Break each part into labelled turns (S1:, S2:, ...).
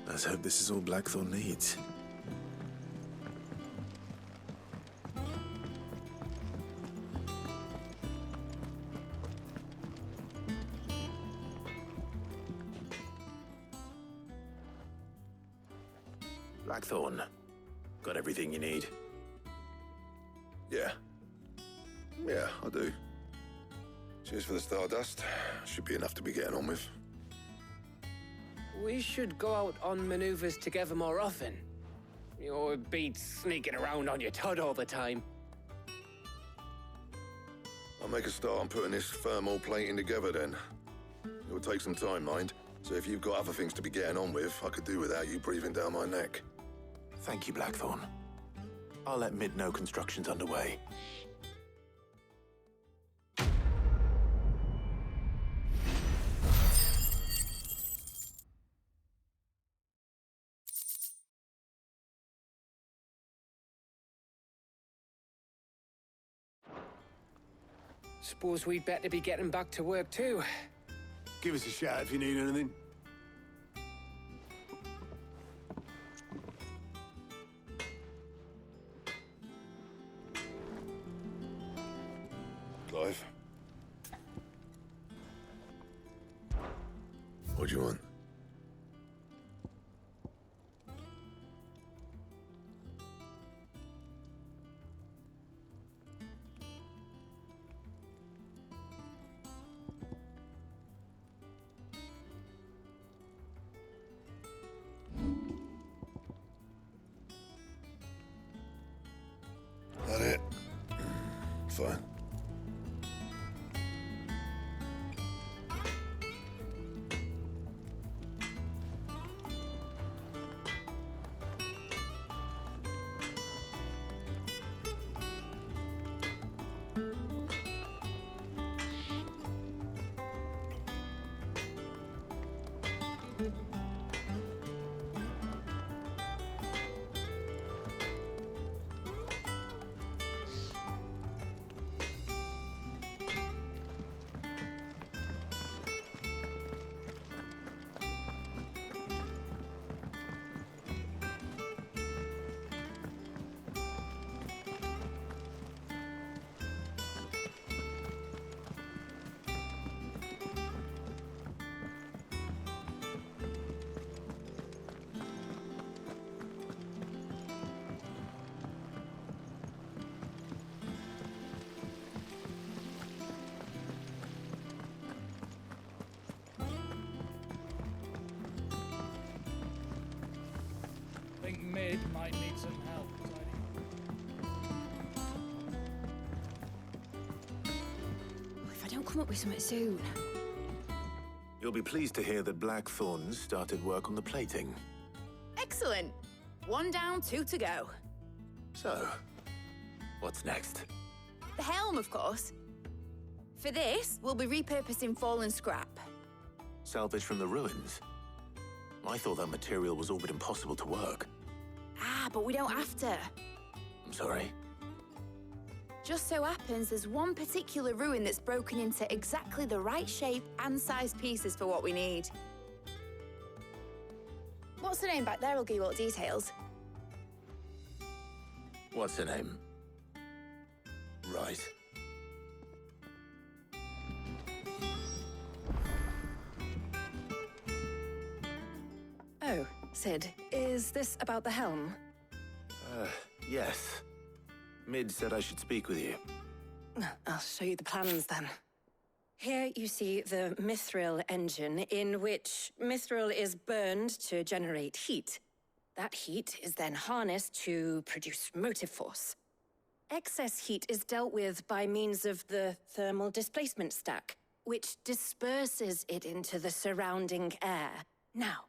S1: Let's hope this is all Blackthorn needs. Blackthorn, got everything you need?
S2: Yeah, I do. Cheers for the Stardust. Should be enough to be getting on with.
S3: We should go out on maneuvers together more often. You'll be sneaking around on your Todd all the time.
S2: I'll make a start on putting this thermal plating together then. It will take some time, mind. So if you've got other things to be getting on with, I could do without you breathing down my neck.
S1: Thank you, Blackthorn. I'll let Mid know construction's underway.
S3: Suppose we'd better be getting back to work too.
S4: Give us a shout if you need anything.
S2: Clive? What do you want? That it? Fine.
S5: I think Mid might need some help.
S6: If I don't come up with something soon.
S1: You'll be pleased to hear that Blackthorn started work on the plating.
S6: Excellent. 1 down, 2 to go.
S1: So, what's next?
S6: The helm, of course. For this, we'll be repurposing fallen scrap.
S1: Salvage from the ruins? I thought that material was all but impossible to work.
S6: Ah, but we don't have to.
S1: I'm sorry.
S6: Just so happens there's one particular ruin that's broken into exactly the right shape and size pieces for what we need. What's the name back there? I'll give you all the details.
S1: What's her name? Right.
S7: Oh, Sid, is this about the helm?
S1: Yes. Mid said I should speak with you.
S7: I'll show you the plans then. Here you see the mithril engine, in which mithril is burned to generate heat. That heat is then harnessed to produce motive force. Excess heat is dealt with by means of the thermal displacement stack, which disperses it into the surrounding air. Now,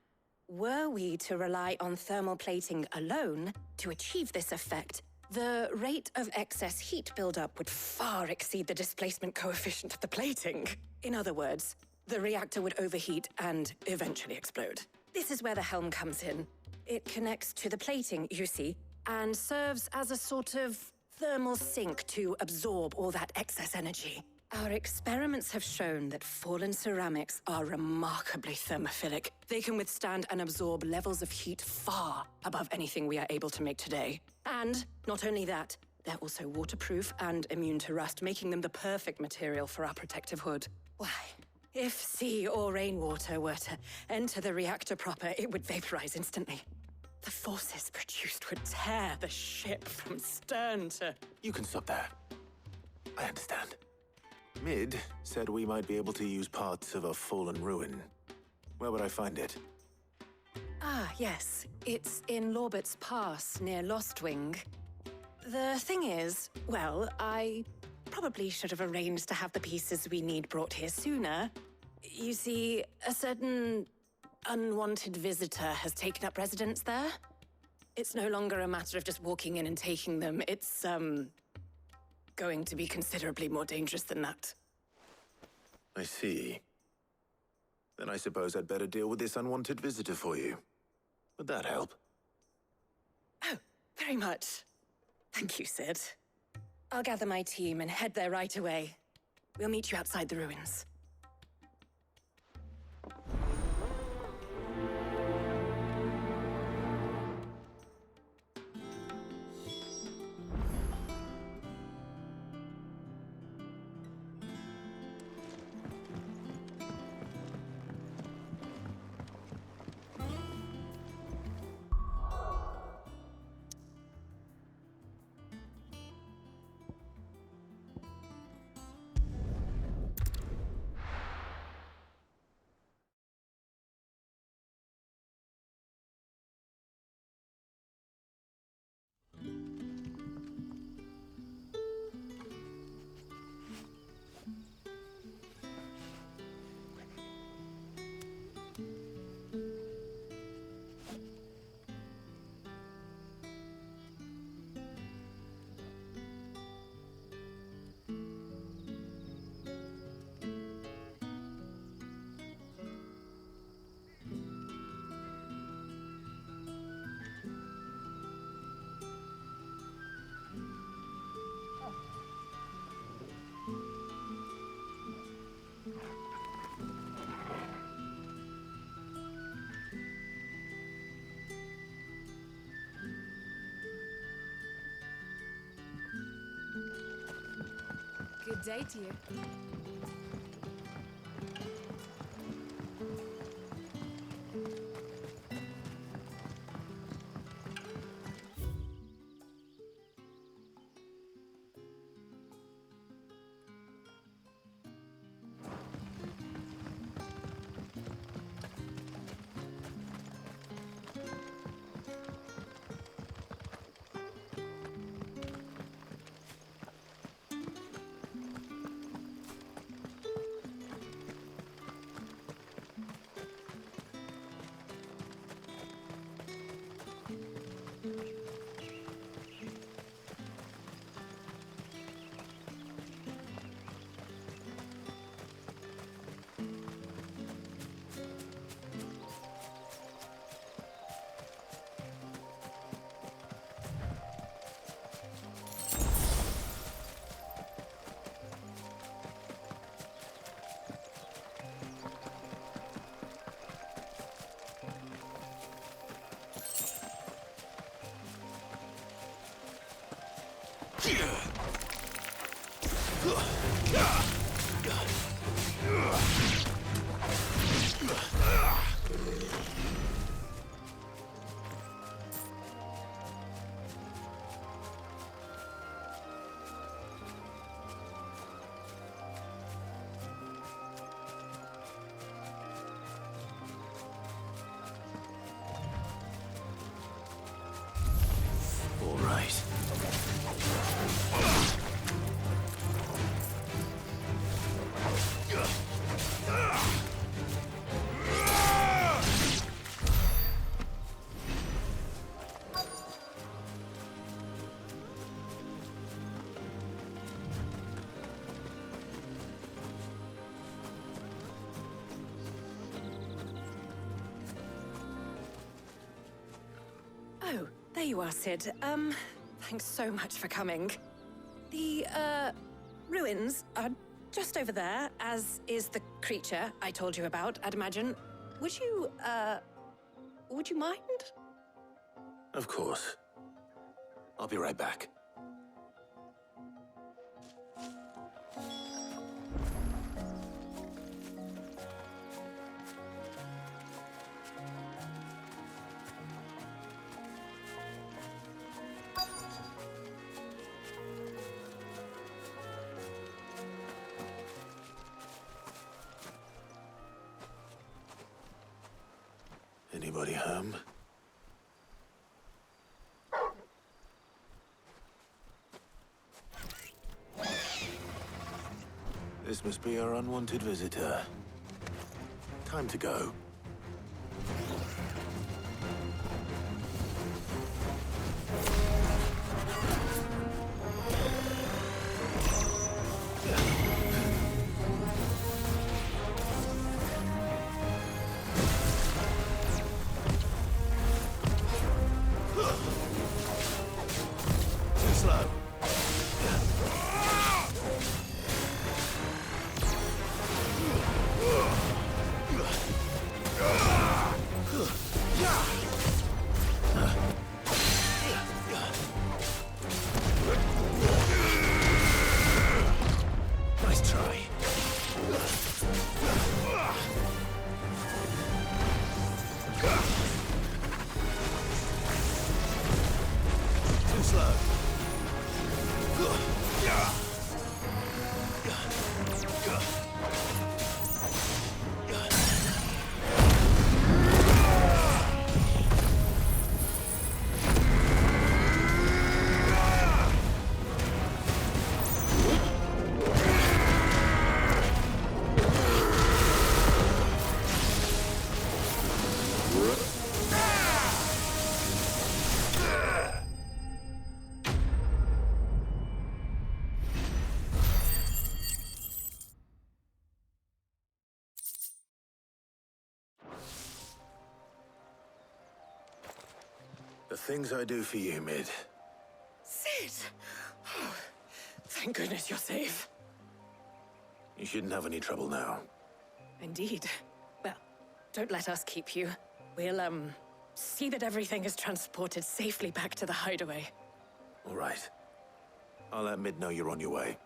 S7: were we to rely on thermal plating alone to achieve this effect, the rate of excess heat buildup would far exceed the displacement coefficient of the plating. In other words, the reactor would overheat and eventually explode. This is where the helm comes in. It connects to the plating, you see, and serves as a sort of thermal sink to absorb all that excess energy. Our experiments have shown that fallen ceramics are remarkably thermophilic. They can withstand and absorb levels of heat far above anything we are able to make today. And not only that, they're also waterproof and immune to rust, making them the perfect material for our protective hood. Why, if sea or rainwater were to enter the reactor proper, it would vaporize instantly. The forces produced would tear the ship from stern to...
S1: You can stop there. I understand. Mid said we might be able to use parts of a fallen ruin. Where would I find it?
S7: Ah, yes. It's in Lorbert's Pass, near Lostwing. The thing is, well, I probably should have arranged to have the pieces we need brought here sooner. You see, a certain unwanted visitor has taken up residence there. It's no longer a matter of just walking in and taking them. It's, going to be considerably more dangerous than that.
S1: I see. Then I suppose I'd better deal with this unwanted visitor for you. Would that help?
S7: Oh, very much. Thank you, Sid. I'll gather my team and head there right away. We'll meet you outside the ruins.
S6: Good day to you.
S1: All right.
S7: Oh, there you are, Sid. Thanks so much for coming. The, ruins are just over there, as is the creature I told you about, I'd imagine. Would you mind?
S1: Of course. I'll be right back. Anybody home? This must be our unwanted visitor. Time to go. Too slow. Nice try. Too slow. The things I do for you, Mid.
S7: Sid! Oh, thank goodness you're safe.
S1: You shouldn't have any trouble now.
S7: Indeed. Well, don't let us keep you. We'll, see that everything is transported safely back to the hideaway.
S1: All right. I'll let Mid know you're on your way.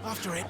S1: After it.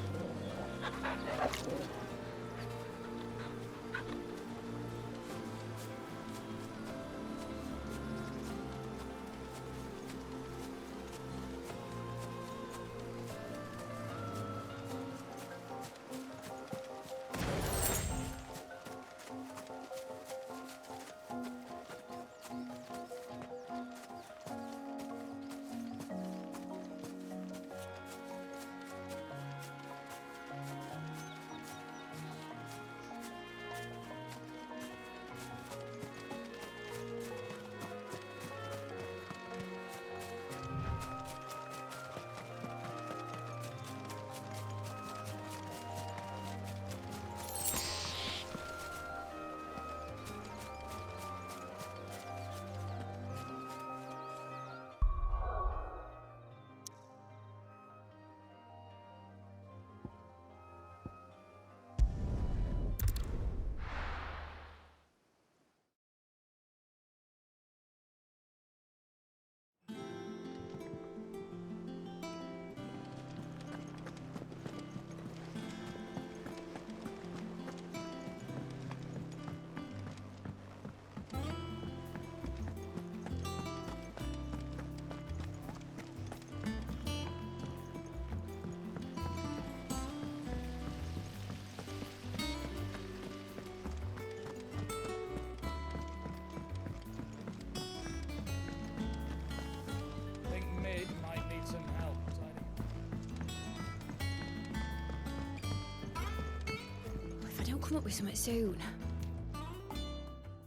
S6: come up with something soon.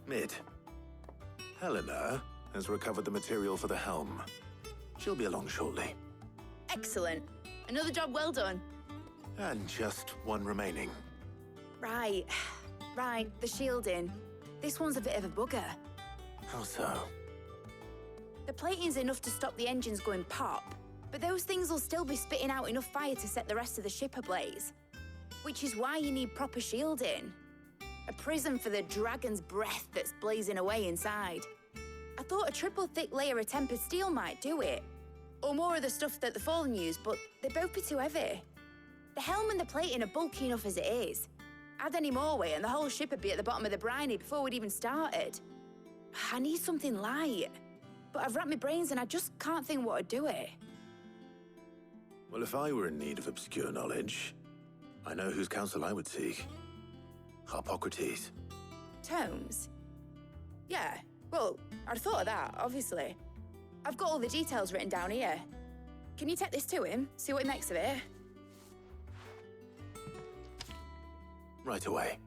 S1: Mid. Helena has recovered the material for the helm. She'll be along shortly.
S6: Excellent. Another job well done.
S1: And just one remaining.
S6: Right. Right, the shielding. This one's a bit of a bugger.
S1: How so?
S6: The plating's enough to stop the engines going pop, but those things will still be spitting out enough fire to set the rest of the ship ablaze. Which is why you need proper shielding. A prison for the dragon's breath that's blazing away inside. I thought a triple thick layer of tempered steel might do it. Or more of the stuff that the Fallen use, but they'd both be too heavy. The helm and the plating are bulky enough as it is. Add any more weight and the whole ship would be at the bottom of the briny before we'd even started. I need something light. But I've racked my brains and I just can't think what would do it.
S1: Well, if I were in need of obscure knowledge, I know whose counsel I would seek. Harpocrates.
S6: Tomes? Yeah, well, I'd thought of that, obviously. I've got all the details written down here. Can you take this to him, see what he makes of it?
S1: Right away.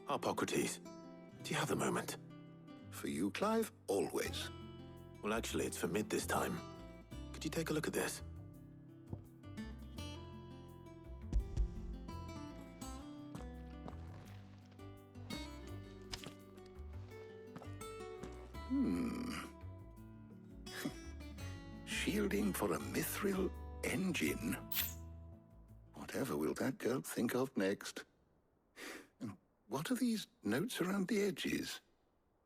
S1: Harpocrates, do you have a moment?
S2: For you, Clive, always.
S1: Well, actually, it's for Mid this time. Could you take a look at this?
S2: Shielding for a mithril engine? Whatever will that girl think of next? And what are these notes around the edges?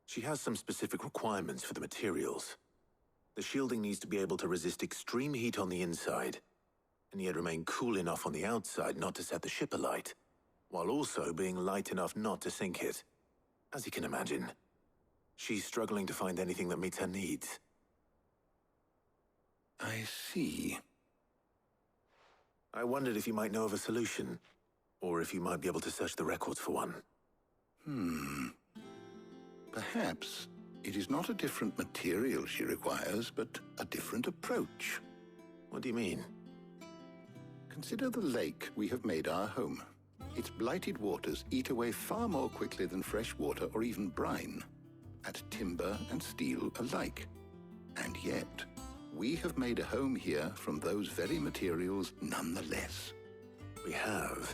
S1: She has some specific requirements for the materials. The shielding needs to be able to resist extreme heat on the inside, and yet remain cool enough on the outside not to set the ship alight, while also being light enough not to sink it. As you can imagine, she's struggling to find anything that meets her needs.
S2: I see.
S1: I wondered if you might know of a solution, or if you might be able to search the records for one.
S2: Perhaps it is not a different material she requires, but a different approach.
S1: What do you mean?
S2: Consider the lake we have made our home. Its blighted waters eat away far more quickly than fresh water or even brine, at timber and steel alike. And yet, we have made a home here from those very materials nonetheless.
S1: We have.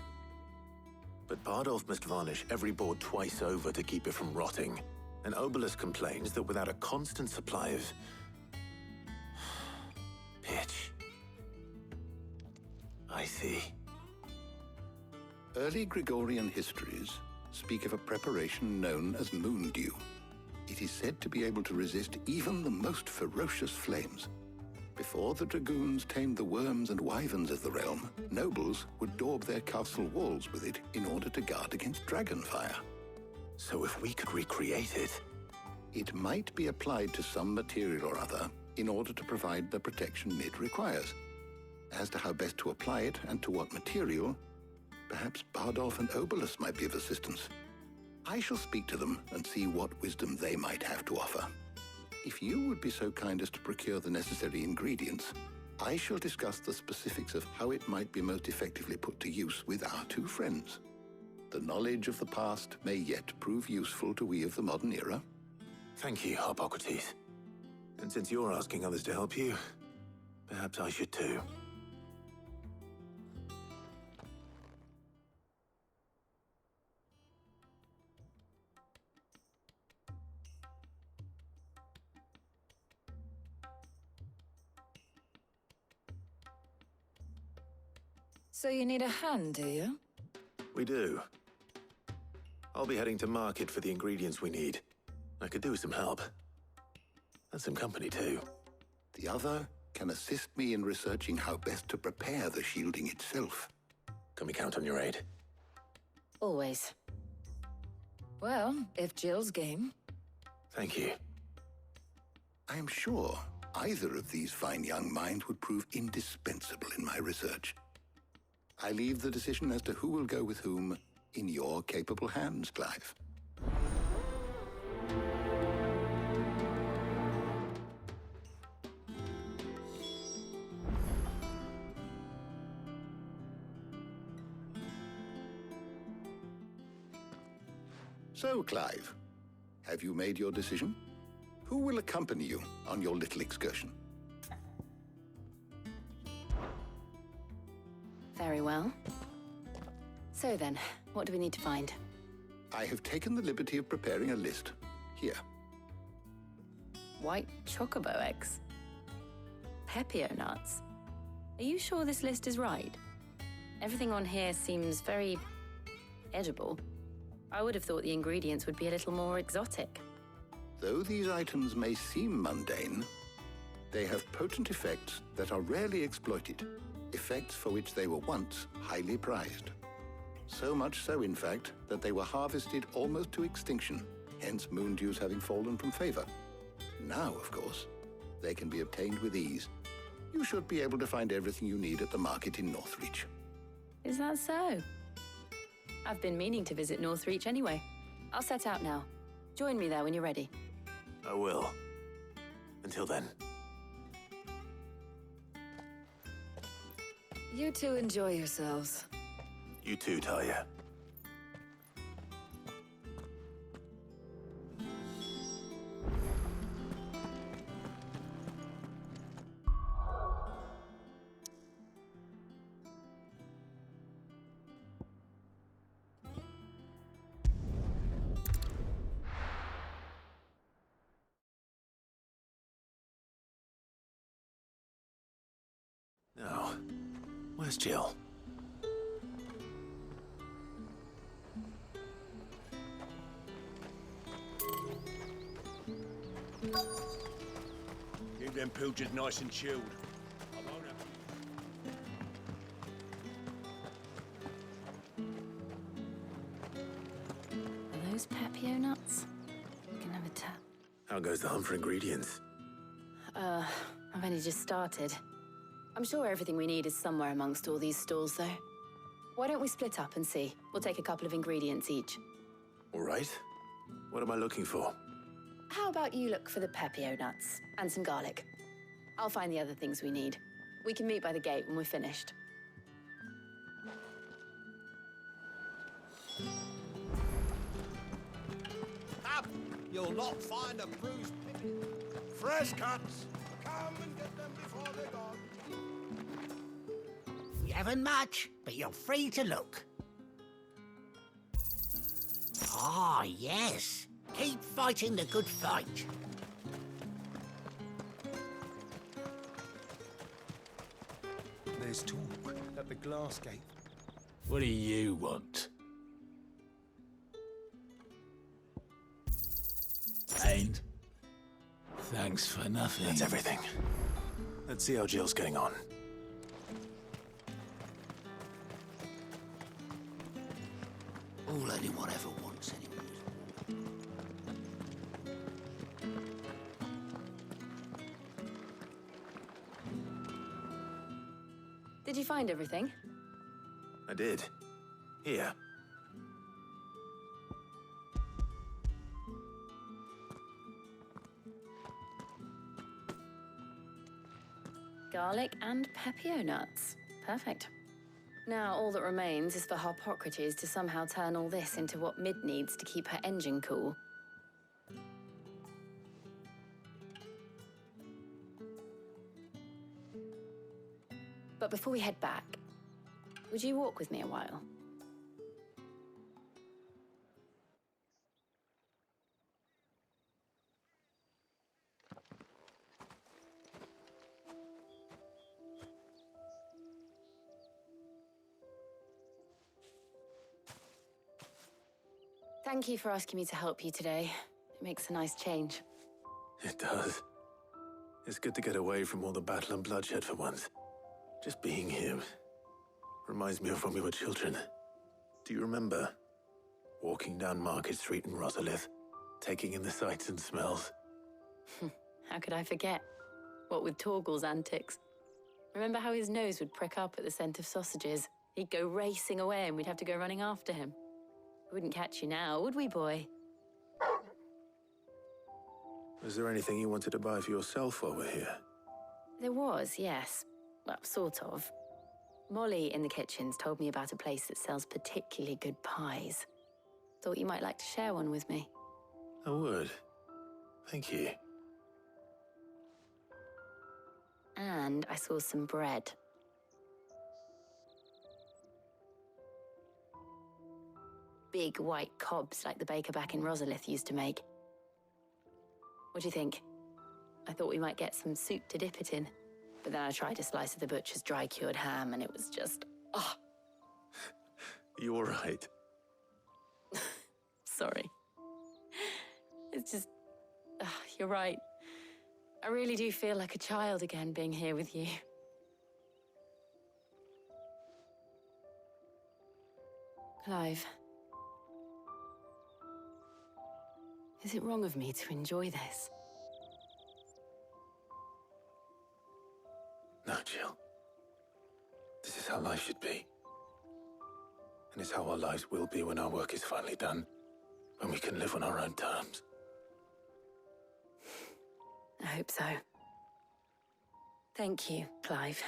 S1: But Bardolph must varnish every board twice over to keep it from rotting. And Obelus complains that without a constant supply of pitch. I see.
S2: Early Gregorian histories speak of a preparation known as moon dew. It is said to be able to resist even the most ferocious flames. Before the dragoons tamed the worms and wyverns of the realm, nobles would daub their castle walls with it in order to guard against dragonfire.
S1: So if we could recreate it...
S2: It might be applied to some material or other in order to provide the protection Mid requires. As to how best to apply it and to what material, perhaps Bardolph and Obelus might be of assistance. I shall speak to them and see what wisdom they might have to offer. If you would be so kind as to procure the necessary ingredients, I shall discuss the specifics of how it might be most effectively put to use with our two friends. The knowledge of the past may yet prove useful to we of the modern era.
S1: Thank you, Harpocrates. And since you're asking others to help you, perhaps I should too.
S8: So you need a hand, do you?
S1: We do. I'll be heading to market for the ingredients we need. I could do with some help. And some company, too.
S2: The other can assist me in researching how best to prepare the shielding itself.
S1: Can we count on your aid?
S7: Always.
S8: Well, if Jill's game.
S1: Thank you.
S2: I am sure either of these fine young minds would prove indispensable in my research. I leave the decision as to who will go with whom in your capable hands, Clive. So, Clive, have you made your decision? Who will accompany you on your little excursion?
S7: Very well. So then, what do we need to find?
S2: I have taken the liberty of preparing a list. Here.
S7: White chocobo eggs. Pepio nuts. Are you sure this list is right? Everything on here seems very edible. I would have thought the ingredients would be a little more exotic.
S2: Though these items may seem mundane, they have potent effects that are rarely exploited, effects for which they were once highly prized. So much so, in fact, that they were harvested almost to extinction, hence moon dews having fallen from favor. Now, of course, they can be obtained with ease. You should be able to find everything you need at the market in Northreach.
S7: Is that so? I've been meaning to visit Northreach anyway. I'll set out now. Join me there when you're ready.
S1: I will. Until then.
S8: You two enjoy yourselves.
S1: You too, Talia. Now, where's Jill?
S4: Keep them pilchards nice and chilled. I won't have...
S7: Are those Pepio nuts? You can have a tap.
S1: How goes the hunt for ingredients?
S7: I've only just started. I'm sure everything we need is somewhere amongst all these stalls, though. Why don't we split up and see? We'll take a couple of ingredients each.
S1: All right. What am I looking for?
S7: How about you look for the Pepio nuts and some garlic? I'll find the other things we need. We can meet by the gate when we're finished.
S9: Up! You'll not find a bruised pig. Fresh cuts! Come and get them before they're gone.
S10: We haven't much, but you're free to look. Ah, yes. Keep fighting the good fight.
S9: There's talk at the glass gate.
S11: What do you want? And thanks for nothing.
S1: That's everything. Let's see how Jill's getting on.
S10: All anyone ever wants, anyways.
S7: Did you find everything?
S1: I did. Here.
S7: Garlic and Pepio nuts. Perfect. Now, all that remains is for Harpocrates to somehow turn all this into what Mid needs to keep her engine cool. But before we head back, would you walk with me a while? Thank you for asking me to help you today. It makes a nice change.
S1: It does. It's good to get away from all the battle and bloodshed for once. Just being here reminds me of when we were children. Do you remember? Walking down Market Street in Rosalith, taking in the sights and smells.
S7: How could I forget? What with Torgal's antics. Remember how his nose would prick up at the scent of sausages? He'd go racing away and we'd have to go running after him. We wouldn't catch you now, would we, boy?
S1: Was there anything you wanted to buy for yourself while we're here?
S7: There was, yes. Well, sort of. Molly in the kitchens told me about a place that sells particularly good pies. Thought you might like to share one with me.
S1: I would. Thank you.
S7: And I saw some bread. Big white cobs like the baker back in Rosalith used to make. What do you think? I thought we might get some soup to dip it in. But then I tried a slice of the butcher's dry-cured ham and it was just... oh.
S1: You all right?
S7: Sorry. It's just... you're right. I really do feel like a child again being here with you. Clive. Is it wrong of me to enjoy this?
S1: No, Jill. This is how life should be. And it's how our lives will be when our work is finally done. When we can live on our own terms.
S7: I hope so. Thank you, Clive.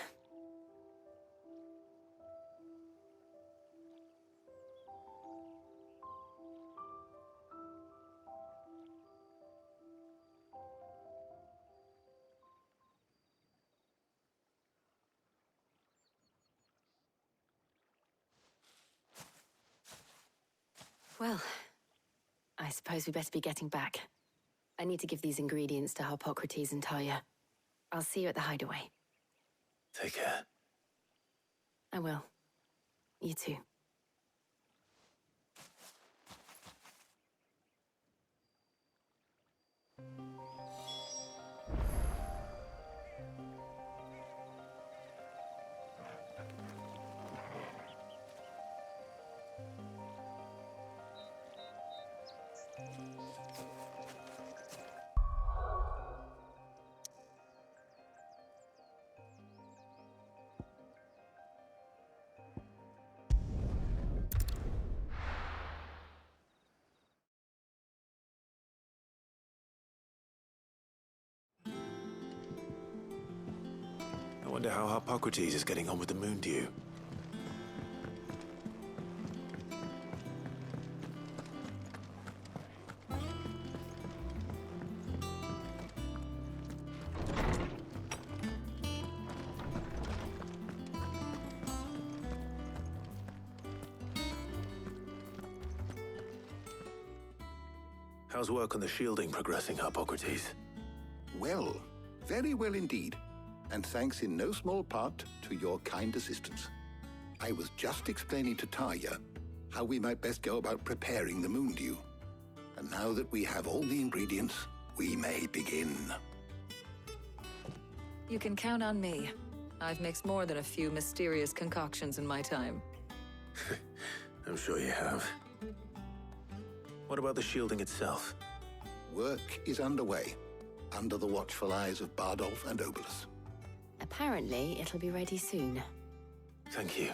S7: Well, I suppose we better be getting back. I need to give these ingredients to Harpocrates and Talia. I'll see you at the hideaway.
S1: Take care.
S7: I will. You too.
S1: I wonder how Harpocrates is getting on with the moon dew. How's work on the shielding progressing, Harpocrates?
S2: Well, very well indeed. And thanks in no small part to your kind assistance. I was just explaining to Talia how we might best go about preparing the moon dew. And now that we have all the ingredients, we may begin.
S8: You can count on me. I've mixed more than a few mysterious concoctions in my time.
S1: I'm sure you have. What about the shielding itself?
S2: Work is underway, under the watchful eyes of Bardolph and Obolus.
S7: Apparently, it'll be ready soon.
S1: Thank you.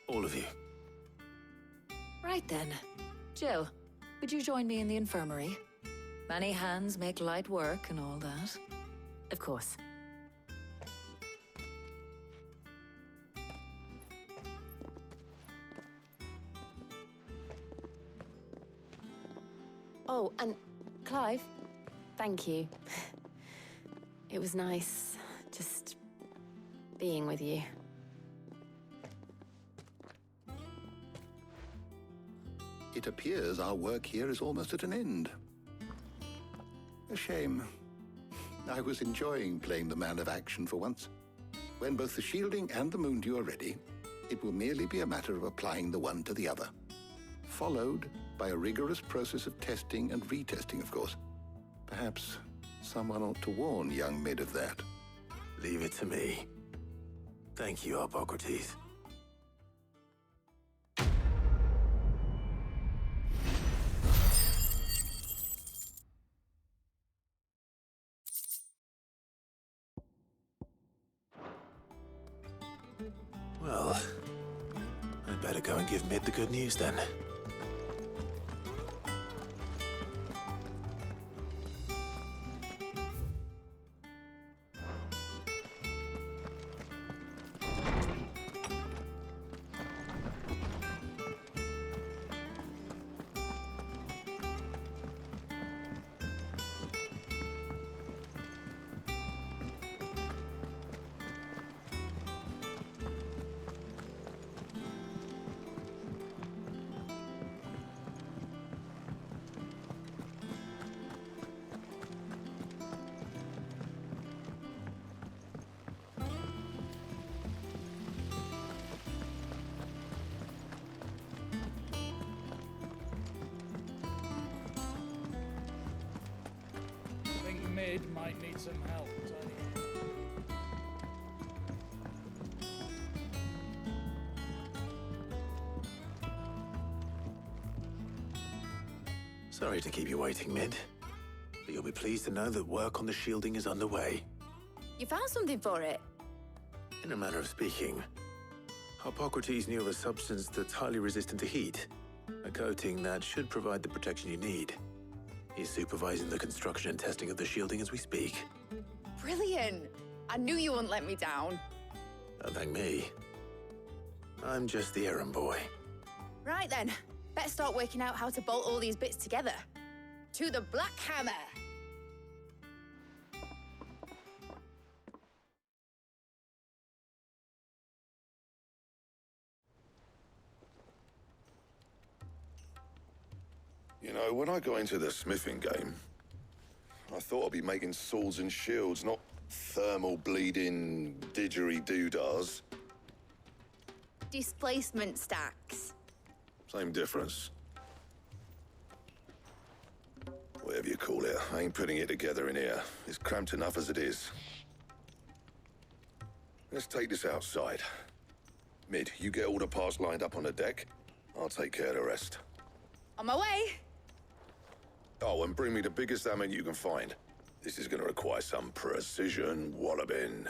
S1: All of you.
S8: Right then. Jill, would you join me in the infirmary? Many hands make light work and all that.
S7: Of course. Oh, and Clive, thank you. It was nice, just being with you.
S2: It appears our work here is almost at an end. A shame. I was enjoying playing the man of action for once. When both the shielding and the moon dew are ready, it will merely be a matter of applying the one to the other, followed by a rigorous process of testing and retesting, of course. Perhaps someone ought to warn young Mid of that.
S1: Leave it to me. Thank you, Hippocrates. Well, I'd better go and give Mid the good news then.
S5: I think Mid might need some help, Tony.
S1: Sorry to keep you waiting, Mid. But you'll be pleased to know that work on the shielding is underway.
S6: You found something for it?
S1: In a manner of speaking, Hippocrates knew of a substance that's highly resistant to heat. A coating that should provide the protection you need. He's supervising the construction and testing of the shielding as we speak.
S6: Brilliant! I knew you wouldn't let me down.
S1: Don't thank me. I'm just the errand boy.
S6: Right then, better start working out how to bolt all these bits together. To the Black Hammer!
S12: You know, when I got into the smithing game, I thought I'd be making swords and shields, not thermal bleeding didgeridoo-dahs.
S6: Displacement stacks.
S12: Same difference. Whatever you call it, I ain't putting it together in here. It's cramped enough as it is. Let's take this outside. Mid, you get all the parts lined up on the deck. I'll take care of the rest.
S6: On my way!
S12: Oh, and bring me the biggest hammer you can find. This is gonna require some precision walloping.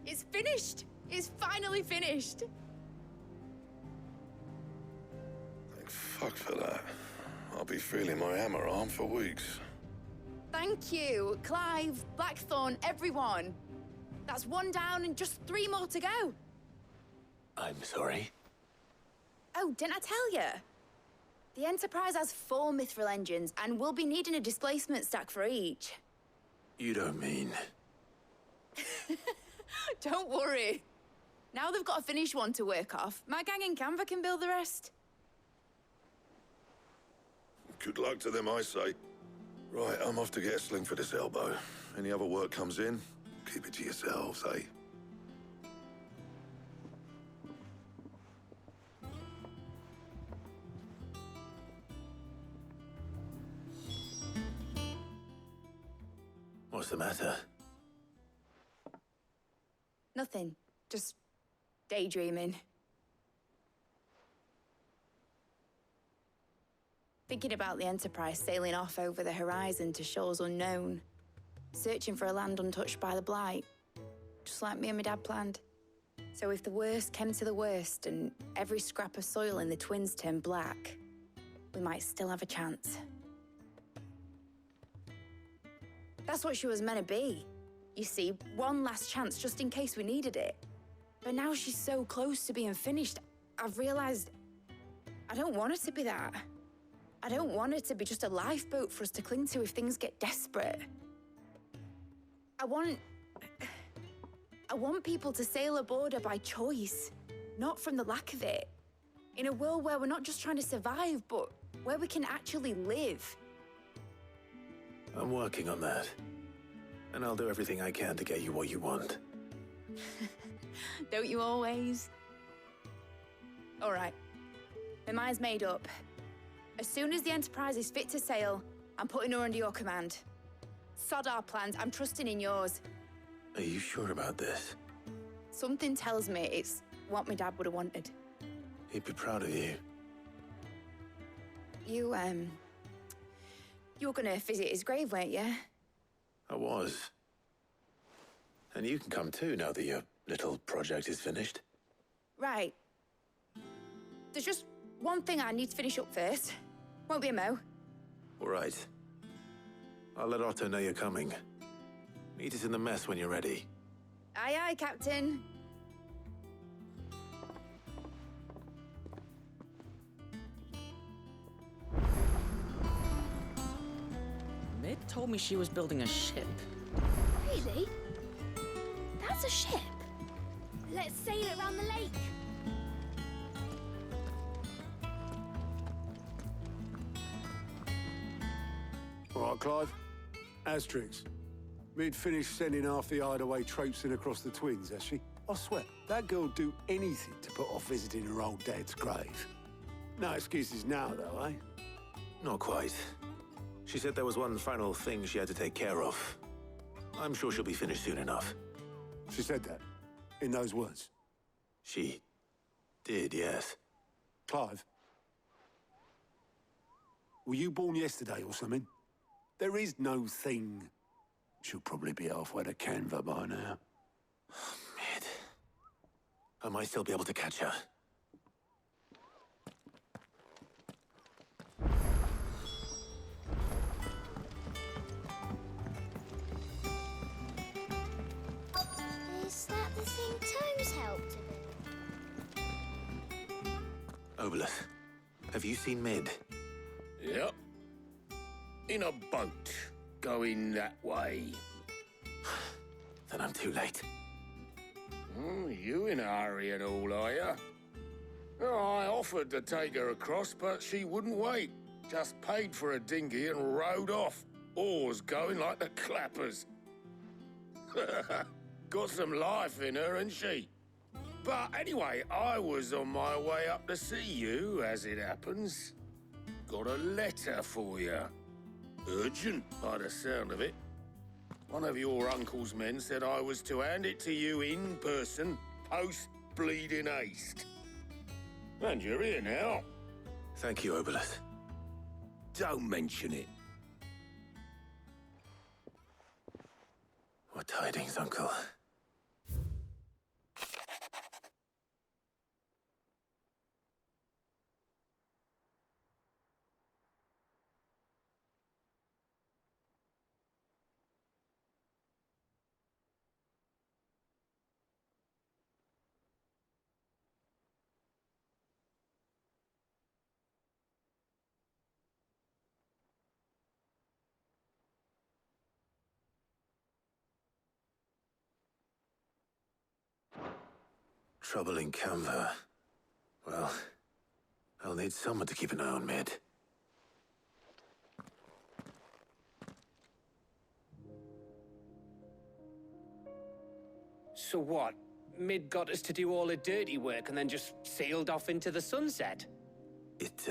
S6: It's finished! It's finally finished!
S12: Thank fuck for that. I'll be feeling my hammer arm for weeks.
S6: Thank you, Clive, Blackthorn, everyone. That's one down and just 3 more to go.
S1: I'm sorry.
S6: Oh, didn't I tell you? The Enterprise has 4 mithril engines, and we'll be needing a displacement stack for each.
S1: You don't mean...
S6: Don't worry. Now they've got a finished one to work off. My gang in Canva can build the rest.
S12: Good luck to them, I say. Right, I'm off to get a sling for this elbow. Any other work comes in, keep it to yourselves, eh?
S1: What's the matter?
S6: Nothing. Just daydreaming. Thinking about the Enterprise sailing off over the horizon to shores unknown. Searching for a land untouched by the Blight. Just like me and my dad planned. So if the worst came to the worst and every scrap of soil in the Twins turned black, we might still have a chance. That's what she was meant to be. You see, one last chance just in case we needed it. But now she's so close to being finished, I've realized I don't want her to be that. I don't want her to be just a lifeboat for us to cling to if things get desperate. I want people to sail aboard her by choice, not from the lack of it. In a world where we're not just trying to survive, but where we can actually live.
S1: I'm working on that. And I'll do everything I can to get you what you want.
S6: Don't you always? All right. My mind's made up. As soon as the Enterprise is fit to sail, I'm putting her under your command. Sod our plans, I'm trusting in yours.
S1: Are you sure about this?
S6: Something tells me it's what my dad would have wanted.
S1: He'd be proud of you.
S6: You were gonna visit his grave, weren't you?
S1: I was. And you can come too now that your little project is finished.
S6: Right. There's just one thing I need to finish up first. Won't be a mo.
S1: All right. I'll let Otto know you're coming. Meet us in the mess when you're ready.
S6: Aye, aye, Captain.
S13: Mid told me she was building a ship.
S14: Really? That's a ship. Let's sail it around the lake.
S15: All right, Clive. Asterix. Mid finished sending half the hideaway traipsing across the twins, has she? I swear, that girl'd do anything to put off visiting her old dad's grave. No excuses now, though, eh?
S1: Not quite. She said there was one final thing she had to take care of. I'm sure she'll be finished soon enough.
S15: She said that? In those words?
S1: She did, yes.
S15: Clive? Were you born yesterday or something? There is no thing. She'll probably be halfway to Canva by now.
S1: Mid. I might still be able to catch her.
S14: Is that the thing Tomes helped to build?
S1: Obolus, have you seen Mid?
S4: Yep. In a boat, going that way.
S1: Then I'm too late.
S4: Oh, you in a hurry and all, are you? Oh, I offered to take her across, but she wouldn't wait. Just paid for a dinghy and rowed off. Oars going like the clappers. Got some life in her, ain't she? But anyway, I was on my way up to see you, as it happens. Got a letter for you. Urgent, by the sound of it. One of your uncle's men said I was to hand it to you in person, post-bleeding haste. And you're here now.
S1: Thank you, Obolus.
S4: Don't mention it.
S1: What tidings, Uncle? Trouble in Canva. Well, I'll need someone to keep an eye on Mid.
S3: So what? Mid got us to do all the dirty work and then just sailed off into the sunset?
S1: It,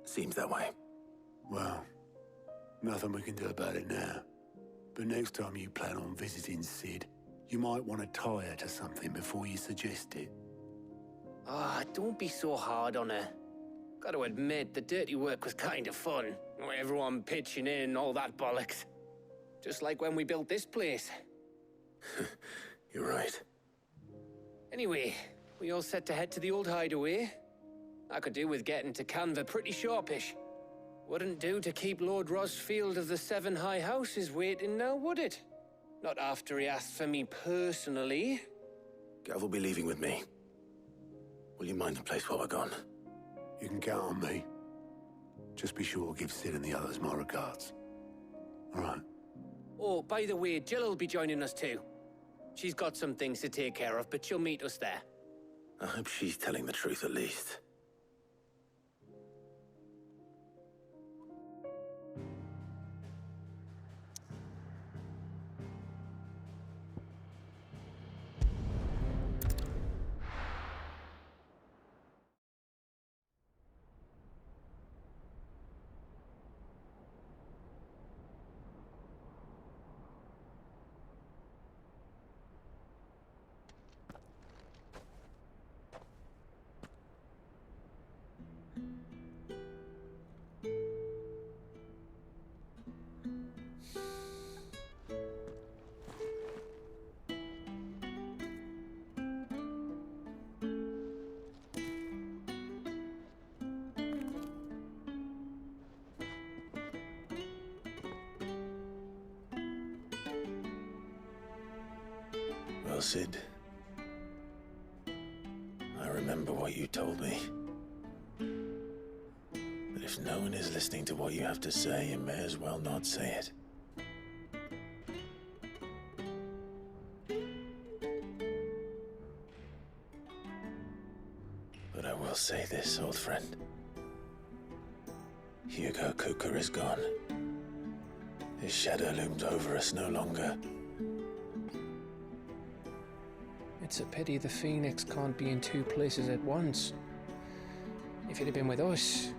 S1: seems that way.
S15: Well, nothing we can do about it now. But next time you plan on visiting Sid, you might want to tie her to something before you suggest it.
S3: Ah, don't be so hard on her. Gotta admit, the dirty work was kind of fun. Everyone pitching in, all that bollocks. Just like when we built this place.
S1: You're right.
S3: Anyway, we all set to head to the old hideaway. I could do with getting to Canva pretty sharpish. Wouldn't do to keep Lord Rosfield of the Seven High Houses waiting now, would it? Not after he asked for me personally.
S1: Gav will be leaving with me. Will you mind the place while we're gone?
S15: You can count on me. Just be sure to give Sid and the others my regards. All right.
S3: Oh, by the way, Jill will be joining us too. She's got some things to take care of, but she'll meet us there.
S1: I hope she's telling the truth at least. Well, Sid, I remember what you told me. But if no one is listening to what you have to say, you may as well not say it. But I will say this, old friend. Hugo Cooker is gone. His shadow looms over us no longer.
S3: It's a pity the Phoenix can't be in two places at once. If he'd have been with us,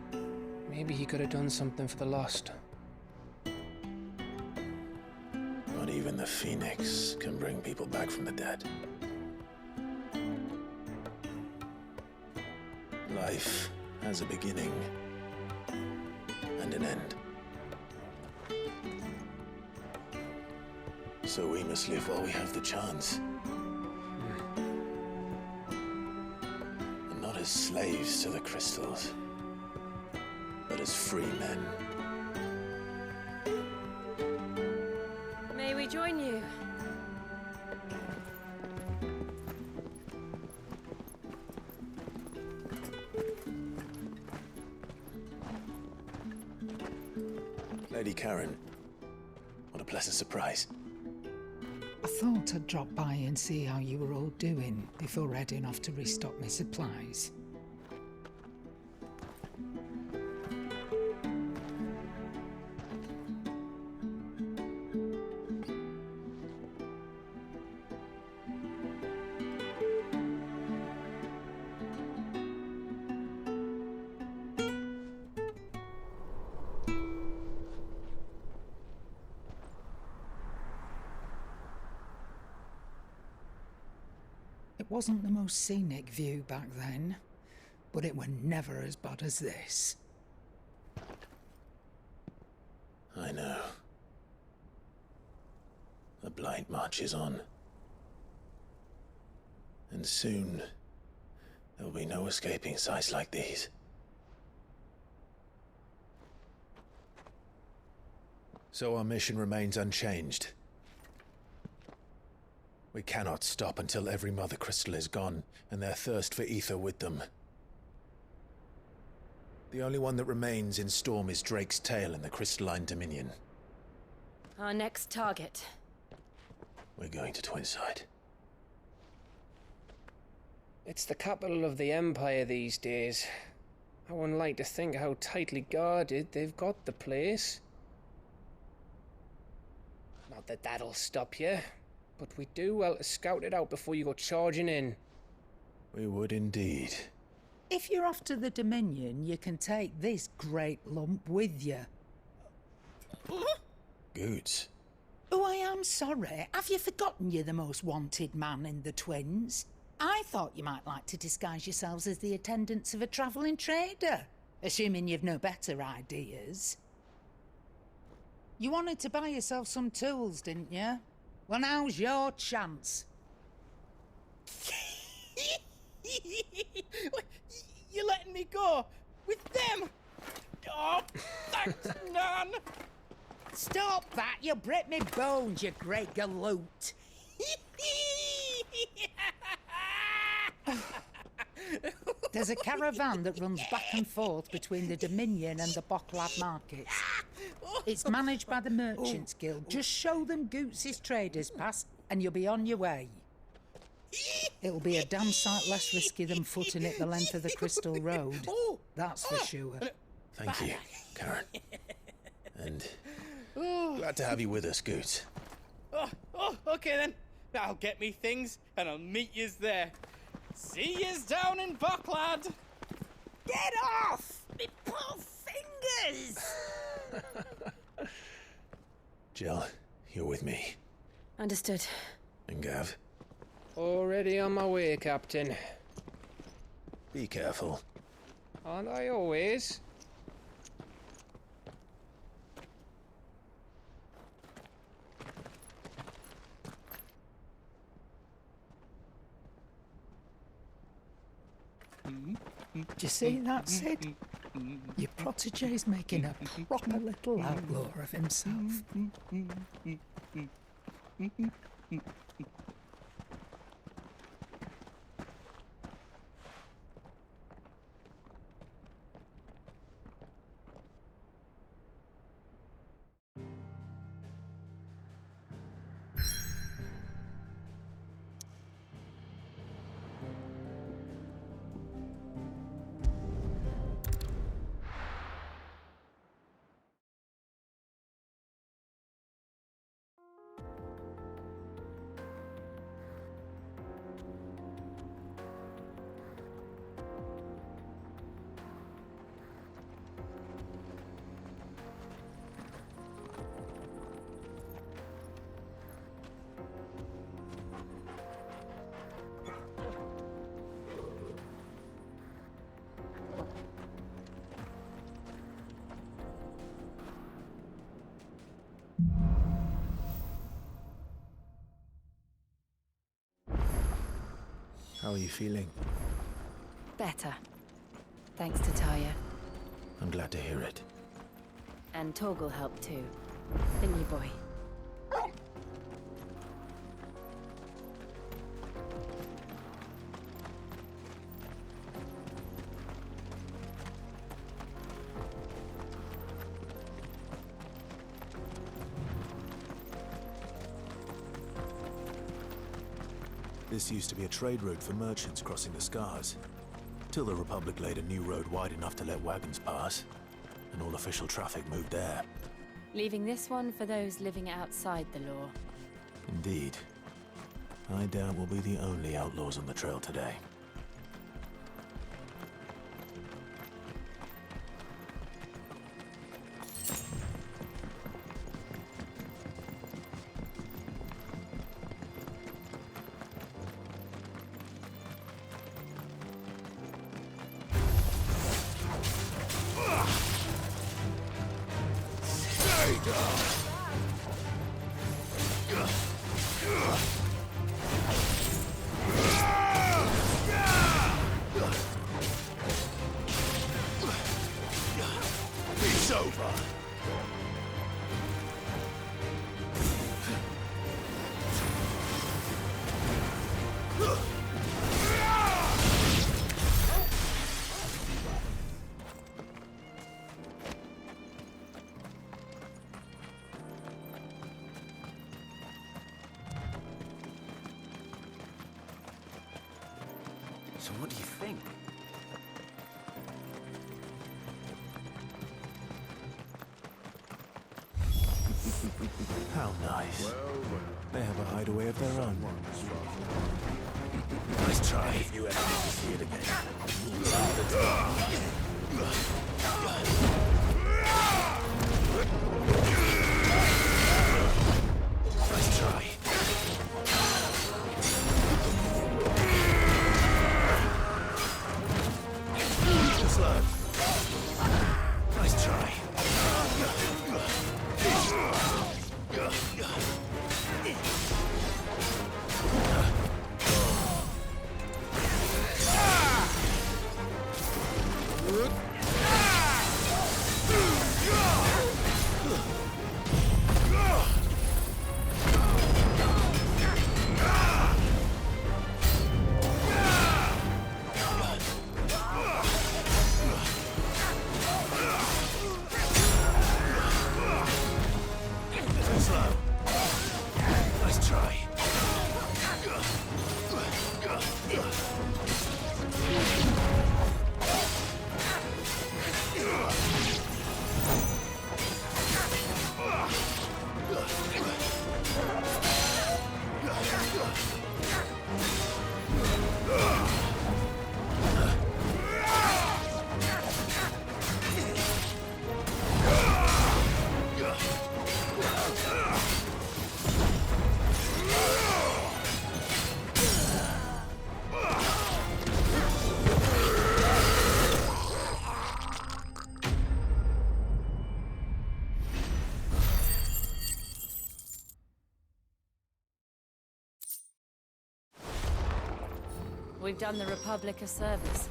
S3: maybe he could have done something for the lost.
S1: Not even the Phoenix can bring people back from the dead. Life has a beginning and an end. So we must live while we have the chance. And not as slaves to the crystals, but as free men.
S7: May we join you?
S1: Lady Karen, what a pleasant surprise.
S16: I thought I'd drop by and see how you were all doing before heading off to restock my supplies. It wasn't the most scenic view back then, but it were never as bad as this.
S1: I know. The Blight marches on. And soon, there'll be no escaping sights like these. So our mission remains unchanged. We cannot stop until every Mother Crystal is gone, and their thirst for ether with them. The only one that remains in Storm is Drake's Tail in the Crystalline Dominion.
S7: Our next target.
S1: We're going to Twinside.
S3: It's the capital of the Empire these days. I wouldn't like to think how tightly guarded they've got the place. Not that that'll stop you, but we'd do well to scout it out before you go charging in.
S1: We would indeed.
S16: If you're off to the Dominion, you can take this great lump with you.
S1: Goods.
S16: Oh, I am sorry. Have you forgotten you're the most wanted man in the Twins? I thought you might like to disguise yourselves as the attendants of a travelling trader, assuming you've no better ideas. You wanted to buy yourself some tools, didn't you? Well, now's your chance.
S5: You're letting me go with them? Oh, thank
S16: Stop that! You'll break me bones, you great galoot! There's a caravan that runs back and forth between the Dominion and the Bocklad markets. It's managed by the Merchants Guild. Just show them Goots' traders pass and you'll be on your way. It'll be a damn sight less risky than footing it the length of the Crystal Road. That's for sure.
S1: Thank you, Karen. And glad to have you with us, Goots.
S17: Okay then. I'll get me things and I'll meet yous there. See yous down in Bocklad.
S16: Get off! Me poor fingers!
S1: Jill, you're with me.
S7: Understood.
S1: And Gav,
S3: Already on my way, Captain.
S1: be careful.
S3: Aren't I always?
S16: Do you see that, Sid? Your protege's making a proper little outlaw of himself.
S1: How are you feeling?
S7: Better. Thanks to Taya.
S1: I'm glad to hear it.
S7: And Torgal helped too. Didn't you, boy?
S1: This used to be a trade route for merchants crossing the Scars. Till the Republic laid a new road wide enough to let wagons pass, and all official traffic moved there.
S7: Leaving this one for those living outside the law.
S1: Indeed. I doubt we'll be the only outlaws on the trail today.
S9: It's over.
S18: So what do you think?
S1: How nice. They have a hideaway of their own. Nice try. If you ever need to see it again. Nice try. Slow. Nice try.
S8: we've done the Republic a service.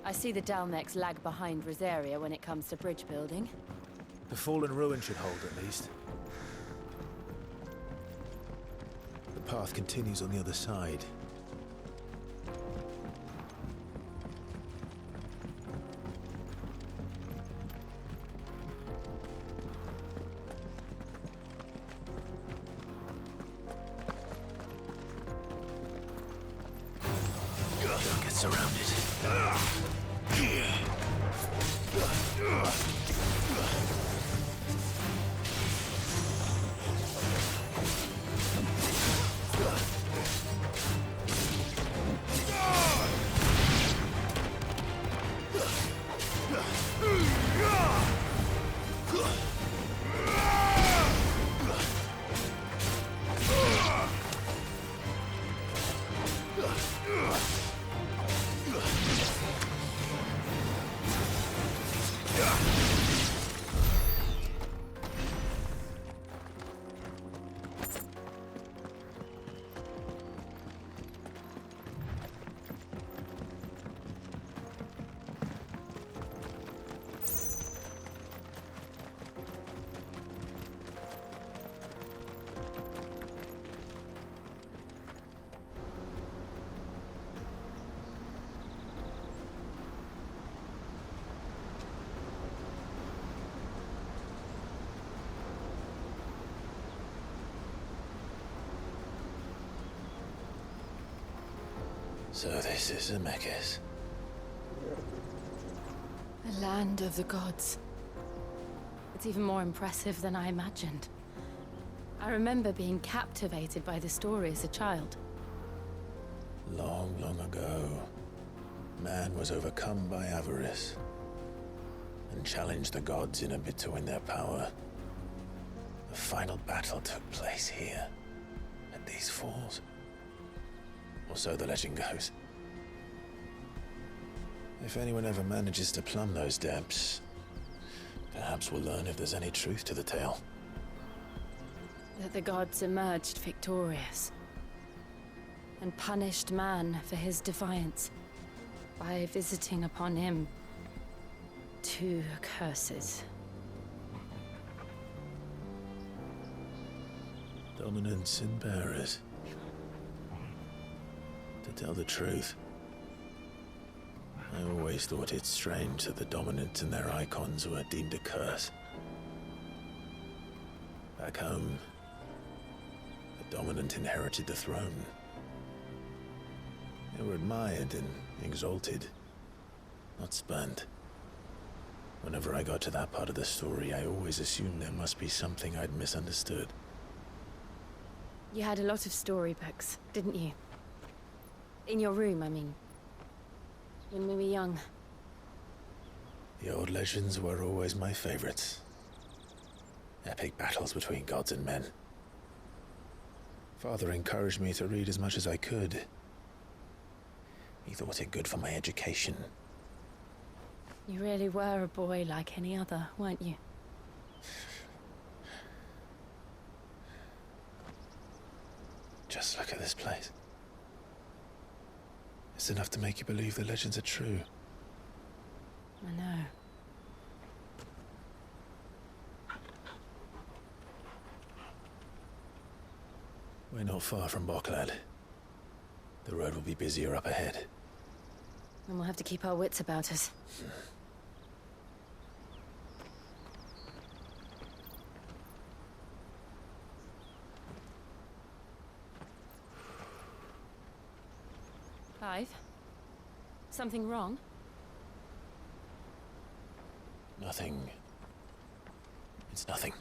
S8: I see the Dalmex lag behind Rosaria when it comes to bridge building.
S18: The fallen ruin should hold, at least. The path continues on the other side.
S11: Don't get surrounded.
S18: So this is Zemeckis.
S8: The land of the gods. It's even more impressive than I imagined. I remember being captivated by the story as a child.
S18: Long, long ago, man was overcome by avarice and challenged the gods in a bid to win their power. The final battle took place here, at these falls. Or so the legend goes. If anyone ever manages to plumb those depths, perhaps we'll learn if there's any truth to the tale.
S8: That the gods emerged victorious and punished man for his defiance by visiting upon him 2 curses.
S18: Dominants and bearers. To tell the truth, I always thought it strange that the dominants and their icons were deemed a curse. Back home, the dominant inherited the throne. They were admired and exalted, not spurned. Whenever I got to that part of the story, I always assumed there must be something I'd misunderstood.
S8: You had a lot of storybooks, didn't you? In your room, I mean. When we were young.
S18: The old legends were always my favorites. Epic battles between gods and men. Father encouraged me to read as much as I could. He thought it good for my education.
S8: You really were a boy like any other, weren't you?
S18: Just look at this place. It's enough to make you believe the legends are true.
S8: I know.
S18: We're not far from Boklad. The road will be busier up ahead.
S8: And we'll have to keep our wits about us. Clive? Something wrong?
S18: Nothing. It's nothing.